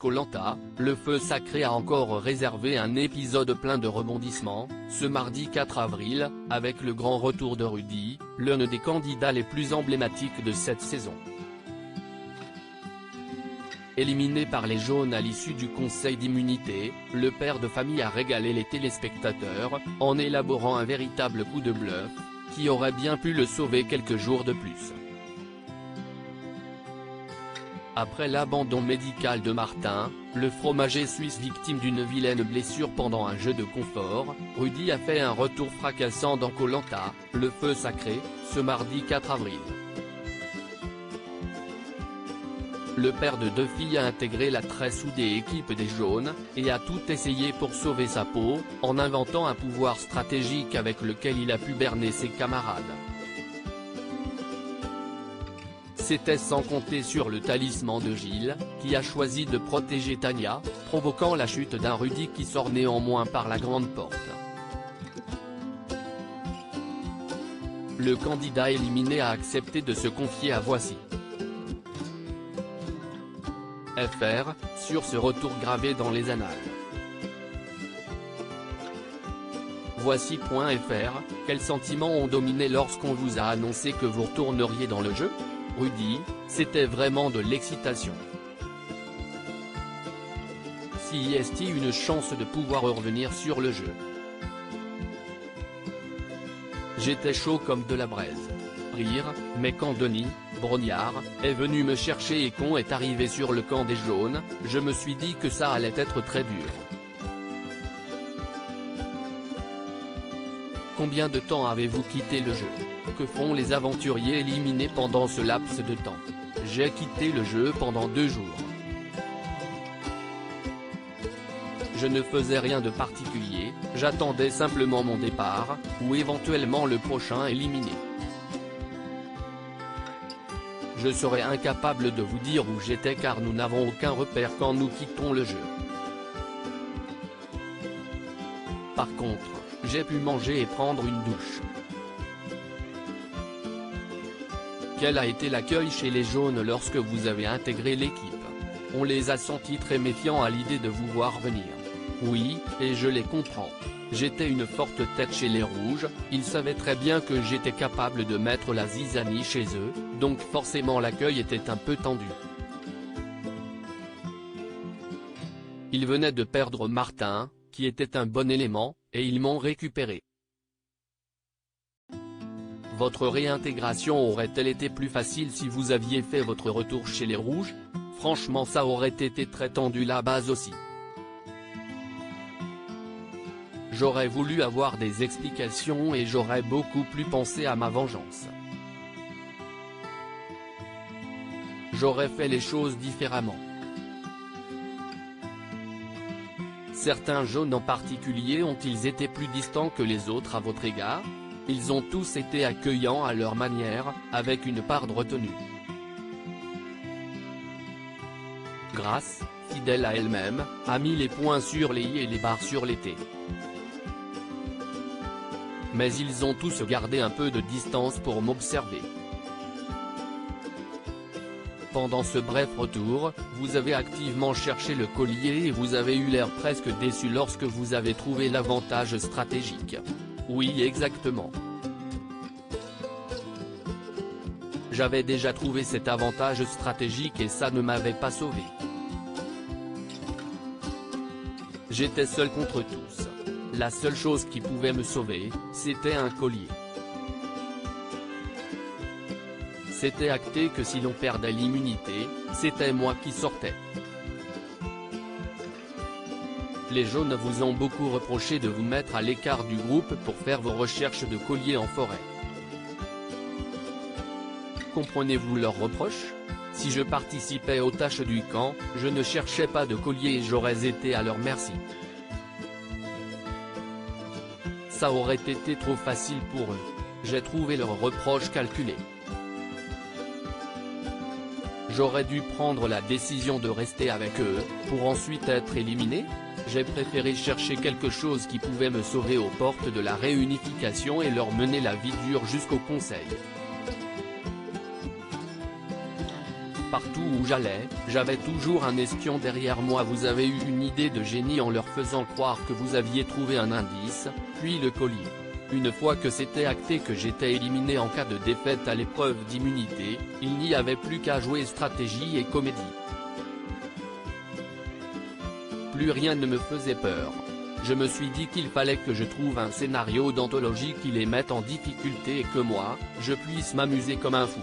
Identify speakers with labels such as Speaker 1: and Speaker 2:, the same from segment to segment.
Speaker 1: Koh-Lanta, le feu sacré a encore réservé un épisode plein de rebondissements, ce mardi 4 avril, avec le grand retour de Rudy, l'un des candidats les plus emblématiques de cette saison. Éliminé par les jaunes à l'issue du conseil d'immunité, le père de famille a régalé les téléspectateurs, en élaborant un véritable coup de bluff, qui aurait bien pu le sauver quelques jours de plus. Après l'abandon médical de Martin, le fromager suisse victime d'une vilaine blessure pendant un jeu de confort, Rudy a fait un retour fracassant dans Koh-Lanta, le feu sacré, ce mardi 4 avril. Le père de 2 filles a intégré la très soudée équipe des jaunes, et a tout essayé pour sauver sa peau, en inventant un pouvoir stratégique avec lequel il a pu berner ses camarades. C'était sans compter sur le talisman de Gilles, qui a choisi de protéger Tania, provoquant la chute d'un Rudy qui sort néanmoins par la grande porte. Le candidat éliminé a accepté de se confier à Voici. FR, sur ce retour gravé dans les annales. Voici.fr, quels sentiments ont dominé lorsqu'on vous a annoncé que vous retourneriez dans le jeu ? Rudy, c'était vraiment de l'excitation. Si est une chance de pouvoir revenir sur le jeu. J'étais chaud comme de la braise. Rire, mais quand Denis, Brognard, est venu me chercher et qu'on est arrivé sur le camp des jaunes, je me suis dit que ça allait être très dur. Combien de temps avez-vous quitté le jeu ? Que font les aventuriers éliminés pendant ce laps de temps ? J'ai quitté le jeu pendant 2 jours. Je ne faisais rien de particulier, j'attendais simplement mon départ, ou éventuellement le prochain éliminé. Je serais incapable de vous dire où j'étais car nous n'avons aucun repère quand nous quittons le jeu. Par contre, j'ai pu manger et prendre une douche. Quel a été l'accueil chez les jaunes lorsque vous avez intégré l'équipe ? On les a sentis très méfiants à l'idée de vous voir venir. Oui, et je les comprends. J'étais une forte tête chez les rouges, ils savaient très bien que j'étais capable de mettre la zizanie chez eux, donc forcément l'accueil était un peu tendu. Ils venaient de perdre Martin, qui était un bon élément, et ils m'ont récupéré. Votre réintégration aurait-elle été plus facile si vous aviez fait votre retour chez les rouges ? Franchement ça aurait été très tendu la base aussi. J'aurais voulu avoir des explications et j'aurais beaucoup plus pensé à ma vengeance. J'aurais fait les choses différemment. Certains jaunes en particulier ont-ils été plus distants que les autres à votre égard ? Ils ont tous été accueillants à leur manière, avec une part de retenue. Grace, fidèle à elle-même, a mis les points sur les i et les barres sur les t. Mais ils ont tous gardé un peu de distance pour m'observer. Pendant ce bref retour, vous avez activement cherché le collier et vous avez eu l'air presque déçu lorsque vous avez trouvé l'avantage stratégique. Oui exactement. J'avais déjà trouvé cet avantage stratégique et ça ne m'avait pas sauvé. J'étais seul contre tous. La seule chose qui pouvait me sauver, c'était un collier. C'était acté que si l'on perdait l'immunité, c'était moi qui sortais. Les jaunes vous ont beaucoup reproché de vous mettre à l'écart du groupe pour faire vos recherches de colliers en forêt. Comprenez-vous leurs reproches ? Si je participais aux tâches du camp, je ne cherchais pas de collier et j'aurais été à leur merci. Ça aurait été trop facile pour eux. J'ai trouvé leurs reproches calculés. J'aurais dû prendre la décision de rester avec eux, pour ensuite être éliminé ? J'ai préféré chercher quelque chose qui pouvait me sauver aux portes de la réunification et leur mener la vie dure jusqu'au conseil. Partout où j'allais, j'avais toujours un espion derrière moi. Vous avez eu une idée de génie en leur faisant croire que vous aviez trouvé un indice, puis le collier. Une fois que c'était acté que j'étais éliminé en cas de défaite à l'épreuve d'immunité, il n'y avait plus qu'à jouer stratégie et comédie. Plus rien ne me faisait peur. Je me suis dit qu'il fallait que je trouve un scénario d'anthologie qui les mette en difficulté et que moi, je puisse m'amuser comme un fou.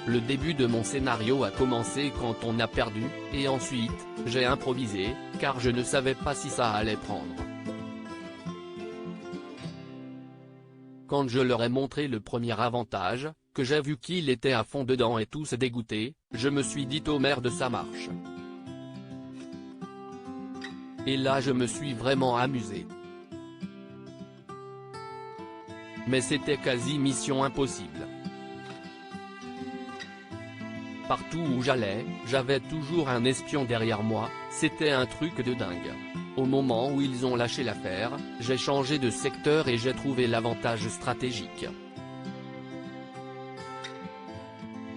Speaker 1: Le début de mon scénario a commencé quand on a perdu, et ensuite, j'ai improvisé, car je ne savais pas si ça allait prendre. Quand je leur ai montré le premier avantage, que j'ai vu qu'il était à fond dedans et tous dégoûtés, je me suis dit oh merde ça marche. Et là je me suis vraiment amusé. Mais c'était quasi mission impossible. Partout où j'allais, j'avais toujours un espion derrière moi, c'était un truc de dingue. Au moment où ils ont lâché l'affaire, j'ai changé de secteur et j'ai trouvé l'avantage stratégique.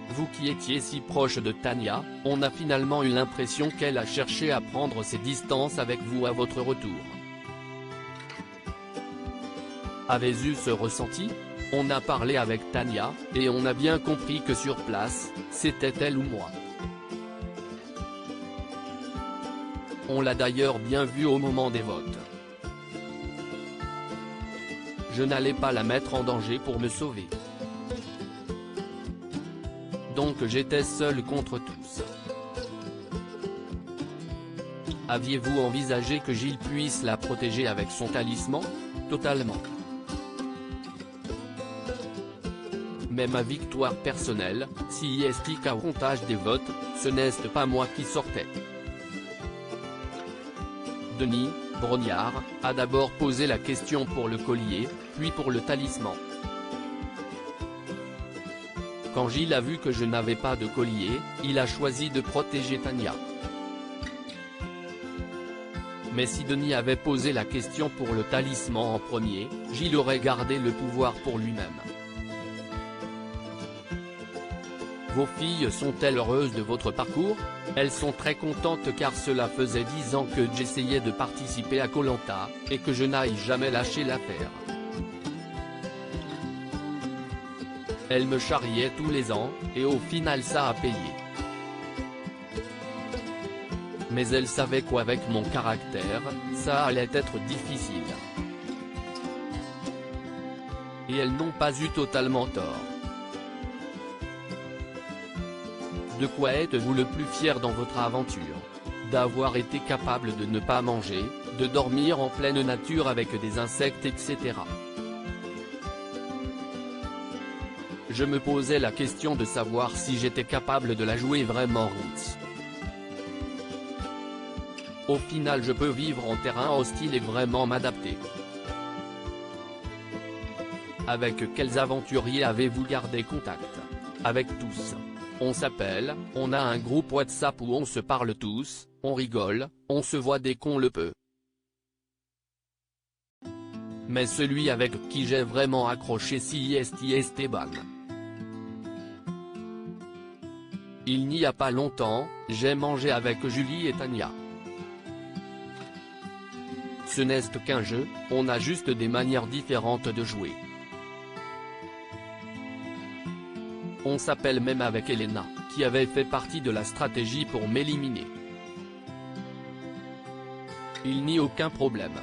Speaker 1: Vous qui étiez si proche de Tanya, on a finalement eu l'impression qu'elle a cherché à prendre ses distances avec vous à votre retour. Avez-vous eu ce ressenti? On a parlé avec Tanya, et on a bien compris que sur place, c'était elle ou moi. On l'a d'ailleurs bien vu au moment des votes. Je n'allais pas la mettre en danger pour me sauver. Donc j'étais seul contre tous. Aviez-vous envisagé que Gilles puisse la protéger avec son talisman? Totalement. Mais ma victoire personnelle, si est qu'à comptage des votes, ce n'est pas moi qui sortais. Denis, Brognard, a d'abord posé la question pour le collier, puis pour le talisman. Quand Gilles a vu que je n'avais pas de collier, il a choisi de protéger Tanya. Mais si Denis avait posé la question pour le talisman en premier, Gilles aurait gardé le pouvoir pour lui-même. Vos filles sont-elles heureuses de votre parcours? Elles sont très contentes car cela faisait 10 ans que j'essayais de participer à Koh-Lanta, et que je n'aille jamais lâché l'affaire. Elles me charriaient tous les ans, et au final ça a payé. Mais elles savaient qu'avec mon caractère, ça allait être difficile. Et elles n'ont pas eu totalement tort. De quoi êtes-vous le plus fier dans votre aventure? D'avoir été capable de ne pas manger, de dormir en pleine nature avec des insectes etc. Je me posais la question de savoir si j'étais capable de la jouer vraiment roots. Au final je peux vivre en terrain hostile et vraiment m'adapter. Avec quels aventuriers avez-vous gardé contact? Avec tous. On s'appelle, on a un groupe WhatsApp où on se parle tous, on rigole, on se voit dès qu'on le peut. Mais celui avec qui j'ai vraiment accroché c'est Esteban. Il n'y a pas longtemps, j'ai mangé avec Julie et Tanya. Ce n'est qu'un jeu, on a juste des manières différentes de jouer. On s'appelle même avec Elena, qui avait fait partie de la stratégie pour m'éliminer. Il n'y a aucun problème.